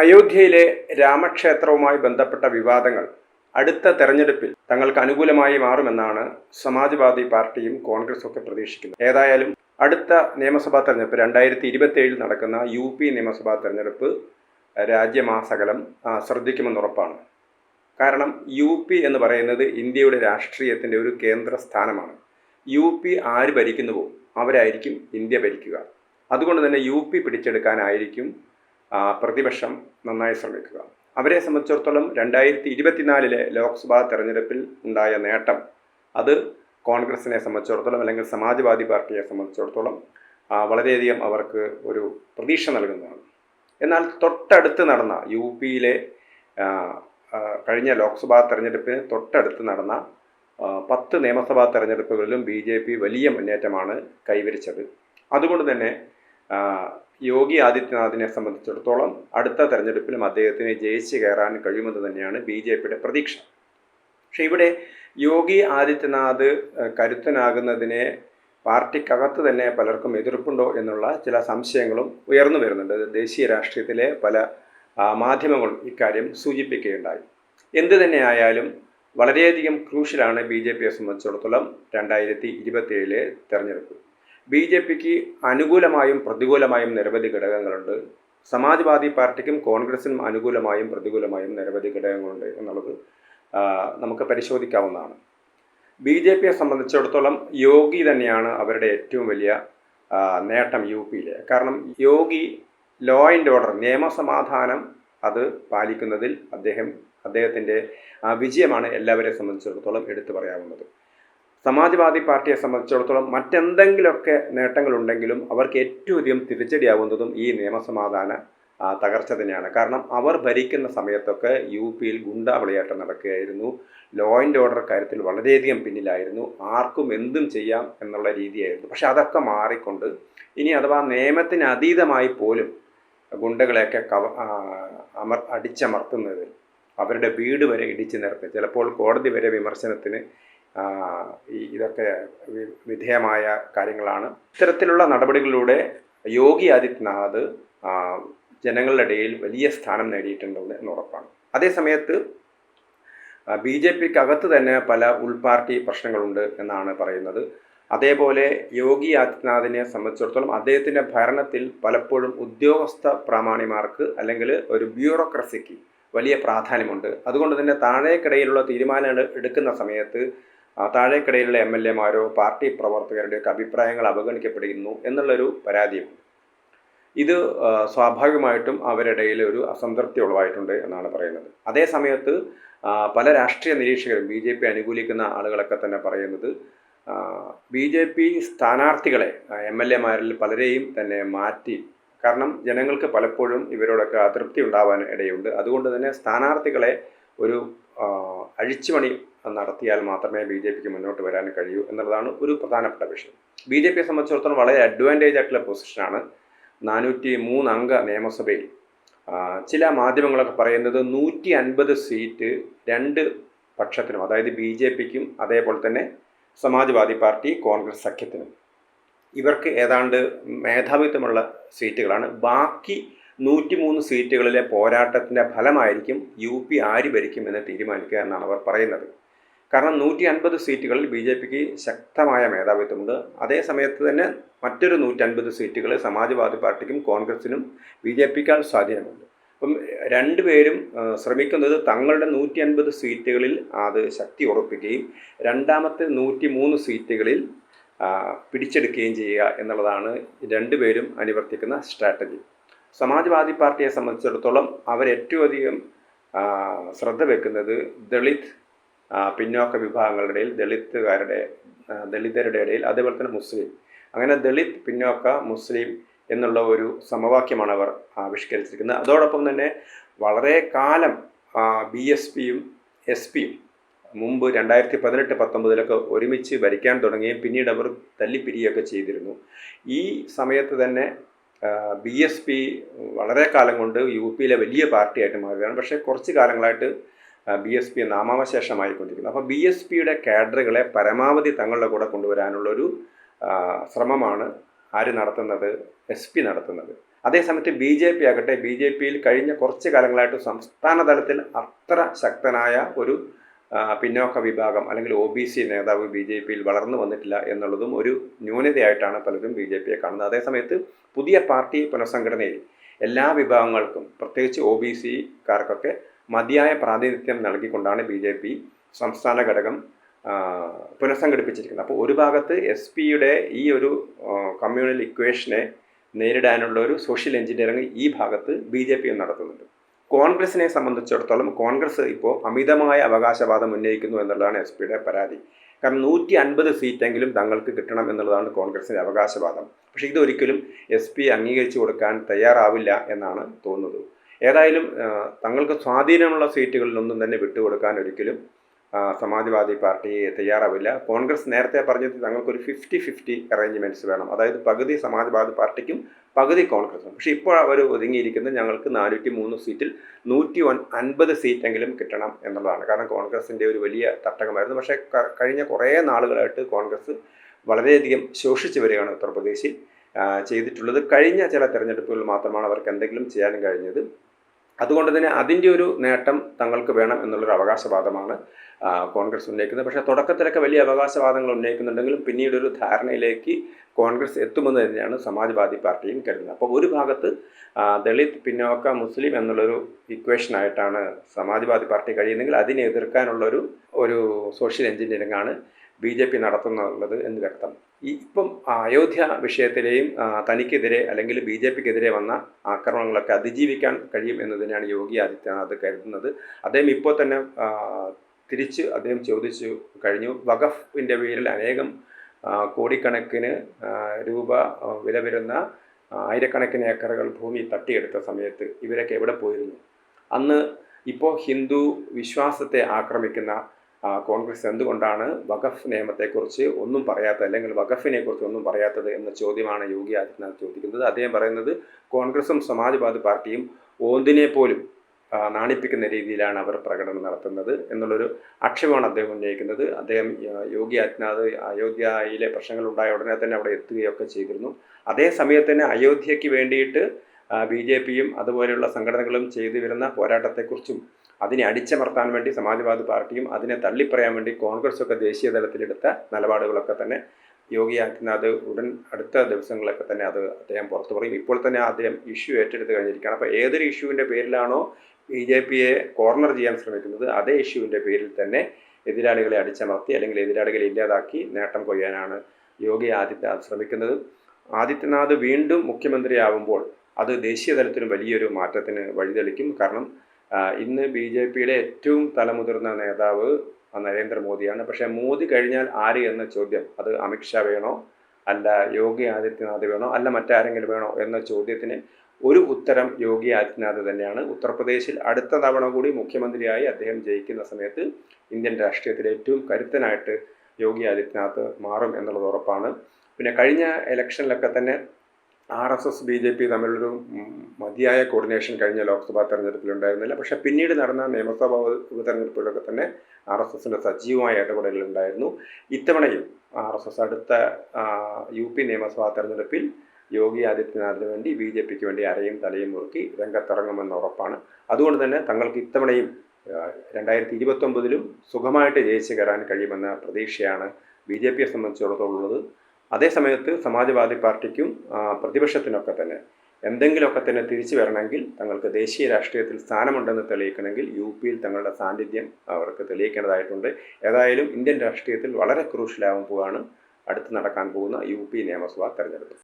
അയോധ്യയിലെ രാമക്ഷേത്രവുമായി ബന്ധപ്പെട്ട വിവാദങ്ങൾ അടുത്ത തെരഞ്ഞെടുപ്പിൽ തങ്ങൾക്ക് അനുകൂലമായി മാറുമെന്നാണ് സമാജ്വാദി പാർട്ടിയും കോൺഗ്രസും ഒക്കെ പ്രതീക്ഷിക്കുന്നത്. ഏതായാലും അടുത്ത നിയമസഭാ തെരഞ്ഞെടുപ്പ് 2027 നടക്കുന്ന UP നിയമസഭാ തെരഞ്ഞെടുപ്പ് രാജ്യമാസകലം ശ്രദ്ധിക്കുമെന്നുറപ്പാണ്. കാരണം UP എന്ന് പറയുന്നത് ഇന്ത്യയുടെ രാഷ്ട്രീയത്തിൻ്റെ ഒരു കേന്ദ്ര സ്ഥാനമാണ്. UP ആര് ഭരിക്കുന്നുവോ അവരായിരിക്കും ഇന്ത്യ ഭരിക്കുക. അതുകൊണ്ട് തന്നെ UP പിടിച്ചെടുക്കാനായിരിക്കും പ്രതിപക്ഷം നന്നായി ശ്രമിക്കുക. അവരെ സംബന്ധിച്ചിടത്തോളം 2024 ലോക്സഭാ തെരഞ്ഞെടുപ്പിൽ ഉണ്ടായ നേട്ടം അത് കോൺഗ്രസിനെ സംബന്ധിച്ചിടത്തോളം അല്ലെങ്കിൽ സമാജ്വാദി പാർട്ടിയെ സംബന്ധിച്ചിടത്തോളം വളരെയധികം അവർക്ക് ഒരു പ്രതീക്ഷ നൽകുന്നതാണ്. എന്നാൽ തൊട്ടടുത്ത് നടന്ന UP കഴിഞ്ഞ ലോക്സഭാ തെരഞ്ഞെടുപ്പിന് തൊട്ടടുത്ത് നടന്ന 10 നിയമസഭാ തെരഞ്ഞെടുപ്പുകളിലും BJP വലിയ മുന്നേറ്റമാണ് കൈവരിച്ചത്. അതുകൊണ്ട് തന്നെ യോഗി ആദിത്യനാഥിനെ സംബന്ധിച്ചിടത്തോളം അടുത്ത തെരഞ്ഞെടുപ്പിലും അദ്ദേഹത്തിന് ജയിച്ച് കയറാൻ കഴിയുമെന്ന് തന്നെയാണ് BJPയുടെ പ്രതീക്ഷ. പക്ഷേ ഇവിടെ യോഗി ആദിത്യനാഥ് കരുത്തനാകുന്നതിനെ പാർട്ടിക്കകത്ത് തന്നെ പലർക്കും എതിർപ്പുണ്ടോ എന്നുള്ള ചില സംശയങ്ങളും ഉയർന്നു വരുന്നുണ്ട്. ദേശീയ രാഷ്ട്രീയത്തിലെ പല മാധ്യമങ്ങളും ഇക്കാര്യം സൂചിപ്പിക്കുകയുണ്ടായി. എന്തു തന്നെയായാലും വളരെയധികം ക്രൂഷ്യലാണ് BJPയെ സംബന്ധിച്ചിടത്തോളം 2027 തെരഞ്ഞെടുപ്പ്. BJPക്ക് അനുകൂലമായും പ്രതികൂലമായും നിരവധി ഘടകങ്ങളുണ്ട്. സമാജ്വാദി പാർട്ടിക്കും കോൺഗ്രസിനും അനുകൂലമായും പ്രതികൂലമായും നിരവധി ഘടകങ്ങളുണ്ട് എന്നുള്ളത് നമുക്ക് പരിശോധിക്കാവുന്നതാണ്. BJPയെ സംബന്ധിച്ചിടത്തോളം യോഗി തന്നെയാണ് അവരുടെ ഏറ്റവും വലിയ നേട്ടം UPയിൽ. കാരണം യോഗി ലോ ആൻഡ് ഓർഡർ നിയമസമാധാനം അത് പാലിക്കുന്നതിൽ അദ്ദേഹത്തിൻ്റെ വിജയമാണ് എല്ലാവരെയും സംബന്ധിച്ചിടത്തോളം എടുത്തു പറയാവുന്നത്. സമാജ്വാദി പാർട്ടിയെ സംബന്ധിച്ചിടത്തോളം മറ്റെന്തെങ്കിലുമൊക്കെ നേട്ടങ്ങളുണ്ടെങ്കിലും അവർക്ക് ഏറ്റവും അധികം തിരിച്ചടിയാവുന്നതും ഈ നിയമസമാധാന തകർച്ച തന്നെയാണ്. കാരണം അവർ ഭരിക്കുന്ന സമയത്തൊക്കെ UPയിൽ ഗുണ്ടാ വിളയാട്ടം നടക്കുകയായിരുന്നു. ലോ ആൻഡ് ഓർഡർ കാര്യത്തിൽ വളരെയധികം പിന്നിലായിരുന്നു. ആർക്കും എന്തും ചെയ്യാം എന്നുള്ള രീതിയായിരുന്നു. പക്ഷെ അതൊക്കെ മാറിക്കൊണ്ട് ഇനി അഥവാ നിയമത്തിന് അതീതമായി പോലും ഗുണ്ടകളെയൊക്കെ അടിച്ചമർത്തുന്നതിൽ അവരുടെ വീട് വരെ ഇടിച്ചു നിർത്തി ചിലപ്പോൾ കോടതി വരെ വിമർശനത്തിന് ഇതൊക്കെ വിധേയമായ കാര്യങ്ങളാണ്. ഇത്തരത്തിലുള്ള നടപടികളിലൂടെ യോഗി ആദിത്യനാഥ് ജനങ്ങളുടെ ഇടയിൽ വലിയ സ്ഥാനം നേടിയിട്ടുണ്ട് എന്നുറപ്പാണ്. അതേസമയത്ത് BJPക്കകത്ത് തന്നെ പല ഉൾപാർട്ടി പ്രശ്നങ്ങളുണ്ട് എന്നാണ് പറയുന്നത്. അതേപോലെ യോഗി ആദിത്യനാഥിനെ സംബന്ധിച്ചിടത്തോളം അദ്ദേഹത്തിൻ്റെ ഭരണത്തിൽ പലപ്പോഴും ഉദ്യോഗസ്ഥ പ്രാമാണിമാർക്ക് അല്ലെങ്കിൽ ഒരു ബ്യൂറോക്രസിക്ക് വലിയ പ്രാധാന്യമുണ്ട്. അതുകൊണ്ട് തന്നെ താഴേക്കിടയിലുള്ള തീരുമാനങ്ങൾ എടുക്കുന്ന സമയത്ത് താഴേക്കിടയിലുള്ള MLAമാരോ പാർട്ടി പ്രവർത്തകരുടെയൊക്കെ അഭിപ്രായങ്ങൾ അവഗണിക്കപ്പെടുന്നു എന്നുള്ളൊരു പരാതിയുണ്ട്. ഇത് സ്വാഭാവികമായിട്ടും അവരിടയിൽ ഒരു അസംതൃപ്തി ഉളവായിട്ടുണ്ട് എന്നാണ് പറയുന്നത്. അതേ സമയത്ത് പല രാഷ്ട്രീയ നിരീക്ഷകരും BJP അനുകൂലിക്കുന്ന ആളുകളൊക്കെ തന്നെ പറയുന്നത് BJP സ്ഥാനാർത്ഥികളെ MLAമാരിൽ പലരെയും തന്നെ മാറ്റി. കാരണം ജനങ്ങൾക്ക് പലപ്പോഴും ഇവരോടൊക്കെ അതൃപ്തി ഉണ്ടാവാൻ ഇടയുണ്ട്. അതുകൊണ്ട് തന്നെ സ്ഥാനാർത്ഥികളെ ഒരു അഴിച്ചുപണി നടത്തിയാൽ മാത്രമേ BJPക്ക് മുന്നോട്ട് വരാൻ കഴിയൂ എന്നുള്ളതാണ് ഒരു പ്രധാനപ്പെട്ട വിഷയം. BJPയെ സംബന്ധിച്ചിടത്തോളം വളരെ അഡ്വാൻറ്റേജ് ആയിട്ടുള്ള പൊസിഷനാണ് 403 അംഗ നിയമസഭയിൽ. ചില മാധ്യമങ്ങളൊക്കെ പറയുന്നത് 150 സീറ്റ് രണ്ട് പക്ഷത്തിനും, അതായത് BJPക്കും അതേപോലെ തന്നെ സമാജ്വാദി പാർട്ടി കോൺഗ്രസ് സഖ്യത്തിനും ഇവർക്ക് ഏതാണ്ട് മേധാവിത്വമുള്ള സീറ്റുകളാണ്. ബാക്കി 103 സീറ്റുകളിലെ പോരാട്ടത്തിൻ്റെ ഫലമായിരിക്കും UP ആര് ഭരിക്കും എന്ന് തീരുമാനിക്കുക എന്നാണ് അവർ പറയുന്നത്. കാരണം 150 സീറ്റുകളിൽ BJPക്ക് ശക്തമായ മേധാവിത്വമുണ്ട്. അതേ സമയത്ത് തന്നെ മറ്റൊരു 150 സീറ്റുകൾ സമാജ്വാദി പാർട്ടിക്കും കോൺഗ്രസിനും BJPക്കാൾ സ്വാധീനമുണ്ട്. അപ്പം രണ്ടുപേരും ശ്രമിക്കുന്നത് തങ്ങളുടെ 150 സീറ്റുകളിൽ അത് ശക്തി ഉറപ്പിക്കുകയും രണ്ടാമത്തെ 103 സീറ്റുകളിൽ പിടിച്ചെടുക്കുകയും ചെയ്യുക എന്നുള്ളതാണ് രണ്ടുപേരും അനുവർത്തിക്കുന്ന സ്ട്രാറ്റജി. സമാജ്വാദി പാർട്ടിയെ സംബന്ധിച്ചിടത്തോളം അവരേറ്റവും അധികം ശ്രദ്ധ വെക്കുന്നത് ദളിത് പിന്നോക്ക വിഭാഗങ്ങളുടെ ഇടയിൽ, ദളിതരുടെ ഇടയിൽ, അതേപോലെ തന്നെ മുസ്ലിം, അങ്ങനെ ദളിത് പിന്നോക്ക മുസ്ലിം എന്നുള്ള ഒരു സമവാക്യമാണ് അവർ ആവിഷ്കരിച്ചിരിക്കുന്നത്. അതോടൊപ്പം തന്നെ വളരെ കാലം BSPയും SPയും മുമ്പ് 2018-19 ഒരുമിച്ച് ഭരിക്കാൻ തുടങ്ങുകയും പിന്നീട് അവർ തല്ലിപ്പിരിയുകയൊക്കെ ചെയ്തിരുന്നു. ഈ സമയത്ത് തന്നെ BSP വളരെ കാലം കൊണ്ട് UPയിലെ വലിയ പാർട്ടിയായിട്ട് മാറുകയാണ്. പക്ഷേ കുറച്ച് കാലങ്ങളായിട്ട് BSP നാമാവശേഷമായിക്കൊണ്ടിരിക്കുന്നു. അപ്പോൾ BSPയുടെ കാഡറുകളെ പരമാവധി തങ്ങളുടെ കൂടെ കൊണ്ടുവരാനുള്ളൊരു ശ്രമമാണ് ആര് നടത്തുന്നത്? SP നടത്തുന്നത്. അതേസമയത്ത് ബി ജെ പി ആകട്ടെ, ബി ജെ പിയിൽ കഴിഞ്ഞ കുറച്ച് കാലങ്ങളായിട്ട് സംസ്ഥാന തലത്തിൽ അത്ര ശക്തനായ ഒരു പിന്നോക്ക വിഭാഗം അല്ലെങ്കിൽ ഒ ബി സി നേതാവ് ബി ജെ പിയിൽ വളർന്നു വന്നിട്ടില്ല എന്നുള്ളതും ഒരു ന്യൂനതയായിട്ടാണ് പലരും ബി ജെ പിയെ കാണുന്നത്. അതേസമയത്ത് പുതിയ പാർട്ടി പുനഃസംഘടനയിൽ എല്ലാ വിഭാഗങ്ങൾക്കും, പ്രത്യേകിച്ച് ഒ ബി സിക്കാർക്കൊക്കെ മതിയായ പ്രാതിനിധ്യം നൽകിക്കൊണ്ടാണ് ബി ജെ പി സംസ്ഥാന ഘടകം പുനഃസംഘടിപ്പിച്ചിരിക്കുന്നത്. അപ്പോൾ ഒരു ഭാഗത്ത് എസ് പിയുടെ ഈ ഒരു കമ്മ്യൂണൽ ഇക്വേഷനെ നേരിടാനുള്ള ഒരു സോഷ്യൽ എഞ്ചിനീയറിംഗ് ഈ ഭാഗത്ത് ബി ജെ പി നടത്തുന്നുണ്ട്. കോൺഗ്രസിനെ സംബന്ധിച്ചിടത്തോളം കോൺഗ്രസ് ഇപ്പോൾ അമിതമായ അവകാശവാദം ഉന്നയിക്കുന്നു എന്നുള്ളതാണ് എസ് പിയുടെ പരാതി. കാരണം 150 സീറ്റെങ്കിലും തങ്ങൾക്ക് കിട്ടണം എന്നുള്ളതാണ് കോൺഗ്രസിൻ്റെ അവകാശവാദം. പക്ഷേ ഇതൊരിക്കലും എസ് പി അംഗീകരിച്ചു കൊടുക്കാൻ തയ്യാറാവില്ല എന്നാണ് തോന്നുന്നത്. ഏതായാലും തങ്ങൾക്ക് സ്വാധീനമുള്ള സീറ്റുകളിലൊന്നും തന്നെ വിട്ടുകൊടുക്കാൻ ഒരിക്കലും സമാജ്വാദി പാർട്ടി തയ്യാറാവില്ല. കോൺഗ്രസ് നേരത്തെ പറഞ്ഞത് തങ്ങൾക്കൊരു 50-50 അറേഞ്ച്മെൻറ്റ്സ് വേണം, അതായത് പകുതി സമാജ്വാദി പാർട്ടിക്കും പകുതി കോൺഗ്രസും. പക്ഷേ ഇപ്പോൾ അവർ ഒതുങ്ങിയിരിക്കുന്നത് ഞങ്ങൾക്ക് 403 സീറ്റിൽ 150 സീറ്റെങ്കിലും കിട്ടണം എന്നുള്ളതാണ്. കാരണം കോൺഗ്രസിൻ്റെ ഒരു വലിയ തട്ടകമായിരുന്നു. പക്ഷേ കഴിഞ്ഞ കുറേ നാളുകളായിട്ട് കോൺഗ്രസ് വളരെയധികം ശോഷിച്ചു വരികയാണ് ഉത്തർപ്രദേശിൽ ചെയ്തിട്ടുള്ളത്. കഴിഞ്ഞ ചില തെരഞ്ഞെടുപ്പുകളിൽ മാത്രമാണ് അവർക്ക് എന്തെങ്കിലും ചെയ്യാൻ കഴിഞ്ഞത്. അതുകൊണ്ട് തന്നെ അതിൻ്റെ ഒരു നേട്ടം തങ്ങൾക്ക് വേണം എന്നുള്ളൊരു അവകാശവാദമാണ് കോൺഗ്രസ് ഉന്നയിക്കുന്നത്. പക്ഷേ തുടക്കത്തിലൊക്കെ വലിയ അവകാശവാദങ്ങൾ ഉന്നയിക്കുന്നുണ്ടെങ്കിലും പിന്നീട് ഒരു ധാരണയിലേക്ക് കോൺഗ്രസ് എത്തുമെന്ന് തന്നെയാണ് സമാജ്വാദി പാർട്ടിയും കരുതുന്നത്. അപ്പോൾ ഒരു ഭാഗത്ത് ദളിത്, പിന്നോക്ക, മുസ്ലിം എന്നുള്ളൊരു ഇക്വേഷനായിട്ടാണ് സമാജ്വാദി പാർട്ടി കഴിയുന്നെങ്കിൽ അതിനെ എതിർക്കാനുള്ളൊരു സോഷ്യൽ എഞ്ചിനീയറിംഗ് ആണ് ബി ജെ പി നടത്തുന്നുള്ളത് എന്ന് വ്യക്തം. ഇപ്പം അയോധ്യ വിഷയത്തിലെയും തനിക്കെതിരെ അല്ലെങ്കിൽ ബി ജെ പിക്കെതിരെ വന്ന ആക്രമണങ്ങളൊക്കെ അതിജീവിക്കാൻ കഴിയും എന്ന് തന്നെയാണ് യോഗി ആദിത്യനാഥ് കരുതുന്നത്. അദ്ദേഹം ഇപ്പോൾ തന്നെ തിരിച്ച് അദ്ദേഹം ചോദിച്ചു കഴിഞ്ഞു. വഖഫിൻ്റെ പേരിൽ അനേകം കോടിക്കണക്കിന് രൂപ വില വരുന്ന ആയിരക്കണക്കിന് ഏക്കറുകൾ ഭൂമി തട്ടിയെടുത്ത സമയത്ത് ഇവരൊക്കെ എവിടെ പോയിരുന്നു? അന്ന് ഇപ്പോൾ ഹിന്ദു വിശ്വാസത്തെ ആക്രമിക്കുന്ന കോൺഗ്രസ് എന്തുകൊണ്ടാണ് വഖഫ് നിയമത്തെക്കുറിച്ച് ഒന്നും പറയാത്തത്, അല്ലെങ്കിൽ വഖഫിനെ കുറിച്ച് ഒന്നും പറയാത്തത് എന്ന ചോദ്യമാണ് യോഗി ആദിത്യനാഥ് ചോദിക്കുന്നത്. അദ്ദേഹം പറയുന്നത് കോൺഗ്രസും സമാജ്വാദി പാർട്ടിയും ഓന്തിനെ പോലും നാണിപ്പിക്കുന്ന രീതിയിലാണ് അവർ പ്രകടനം നടത്തുന്നത് എന്നുള്ളൊരു ആക്ഷേപമാണ് അദ്ദേഹം ഉന്നയിക്കുന്നത്. അദ്ദേഹം യോഗി ആദിത്യനാഥ് അയോധ്യയിലെ പ്രശ്നങ്ങളുണ്ടായ ഉടനെ തന്നെ അവിടെ എത്തുകയൊക്കെ ചെയ്തിരുന്നു. അതേ സമയത്ത് തന്നെ അയോധ്യയ്ക്ക് വേണ്ടിയിട്ട് ബി ജെ പിയും അതുപോലെയുള്ള സംഘടനകളും ചെയ്തു വരുന്ന പോരാട്ടത്തെക്കുറിച്ചും അതിനെ അടിച്ചമർത്താൻ വേണ്ടി സമാജ്വാദി പാർട്ടിയും അതിനെ തള്ളിപ്പറയാൻ വേണ്ടി കോൺഗ്രസൊക്കെ ദേശീയ തലത്തിലെടുത്ത നിലപാടുകളൊക്കെ തന്നെ യോഗി ആദിത്യനാഥ് അടുത്ത ദിവസങ്ങളിലൊക്കെ തന്നെ അത് അദ്ദേഹം പുറത്തു പറയും. ഇപ്പോൾ തന്നെ അദ്ദേഹം ഇഷ്യൂ ഏറ്റെടുത്ത് കഴിഞ്ഞിരിക്കുകയാണ്. അപ്പോൾ ഏതൊരു ഇഷ്യൂവിൻ്റെ പേരിലാണോ ബി ജെ പിയെ കോർണർ ചെയ്യാൻ ശ്രമിക്കുന്നത് അതേ ഇഷ്യൂവിൻ്റെ പേരിൽ തന്നെ എതിരാളികളെ അടിച്ചമർത്തി അല്ലെങ്കിൽ എതിരാളികളെ ഇല്ലാതാക്കി നേട്ടം കൊയ്യാനാണ് യോഗി ആദിത്യനാഥ് ശ്രമിക്കുന്നത്. ആദിത്യനാഥ് വീണ്ടും മുഖ്യമന്ത്രിയാവുമ്പോൾ അത് ദേശീയ തലത്തിലും വലിയൊരു മാറ്റത്തിന് വഴിതെളിക്കും. കാരണം ഇന്ന് ബി ജെ പിയുടെ ഏറ്റവും തലമുതിർന്ന നേതാവ് നരേന്ദ്രമോദിയാണ്. പക്ഷേ മോദി കഴിഞ്ഞാൽ ആര് എന്ന ചോദ്യം, അത് അമിത്ഷാ വേണോ, അല്ല യോഗി ആദിത്യനാഥ് വേണോ, അല്ല മറ്റാരെങ്കിലും വേണോ എന്ന ചോദ്യത്തിന് ഒരു ഉത്തരം യോഗി ആദിത്യനാഥ് തന്നെയാണ്. ഉത്തർപ്രദേശിൽ അടുത്ത തവണ കൂടി മുഖ്യമന്ത്രിയായി അദ്ദേഹം ജയിക്കുന്ന സമയത്ത് ഇന്ത്യൻ രാഷ്ട്രീയത്തിലെ ഏറ്റവും കരുത്തനായിട്ട് യോഗി ആദിത്യനാഥ് മാറും എന്നുള്ളത് ഉറപ്പാണ്. പിന്നെ കഴിഞ്ഞ ഇലക്ഷനിലൊക്കെ തന്നെ RSS ബി ജെ പി തമ്മിലൊരു മതിയായ കോർഡിനേഷൻ കഴിഞ്ഞ ലോക്സഭാ തെരഞ്ഞെടുപ്പിലുണ്ടായിരുന്നില്ല. പക്ഷേ പിന്നീട് നടന്ന നിയമസഭാ ഉപതെരഞ്ഞെടുപ്പിലൊക്കെ തന്നെ RSSൻ്റെ സജീവമായ ഇടപെടലുണ്ടായിരുന്നു. ഇത്തവണയും RSS അടുത്ത UP നിയമസഭാ തെരഞ്ഞെടുപ്പിൽ യോഗി ആദിത്യനാഥിന് വേണ്ടി ബി ജെ പിക്ക് വേണ്ടി അരയും തലയും മുറുക്കി രംഗത്തിറങ്ങുമെന്ന് ഉറപ്പാണ്. അതുകൊണ്ട് തന്നെ തങ്ങൾക്ക് ഇത്തവണയും 2029 സുഖമായിട്ട് ജയിച്ചു കയറാൻ കഴിയുമെന്ന പ്രതീക്ഷയാണ് ബി ജെ പിയെ സംബന്ധിച്ചിടത്തോളം ഉള്ളത്. അതേസമയത്ത് സമാജ്വാദി പാർട്ടിക്കും പ്രതിപക്ഷത്തിനൊക്കെ തന്നെ എന്തെങ്കിലുമൊക്കെ തന്നെ തിരിച്ചു വരണമെങ്കിൽ, തങ്ങൾക്ക് ദേശീയ രാഷ്ട്രീയത്തിൽ സ്ഥാനമുണ്ടെന്ന് തെളിയിക്കണമെങ്കിൽ UPയിൽ തങ്ങളുടെ സാന്നിധ്യം അവർക്ക് തെളിയിക്കേണ്ടതായിട്ടുണ്ട്. ഏതായാലും ഇന്ത്യൻ രാഷ്ട്രീയത്തിൽ വളരെ ക്രൂഷ്യലാവാൻ പോവുകയാണ് അടുത്ത് നടക്കാൻ പോകുന്ന UP നിയമസഭാ തെരഞ്ഞെടുപ്പ്.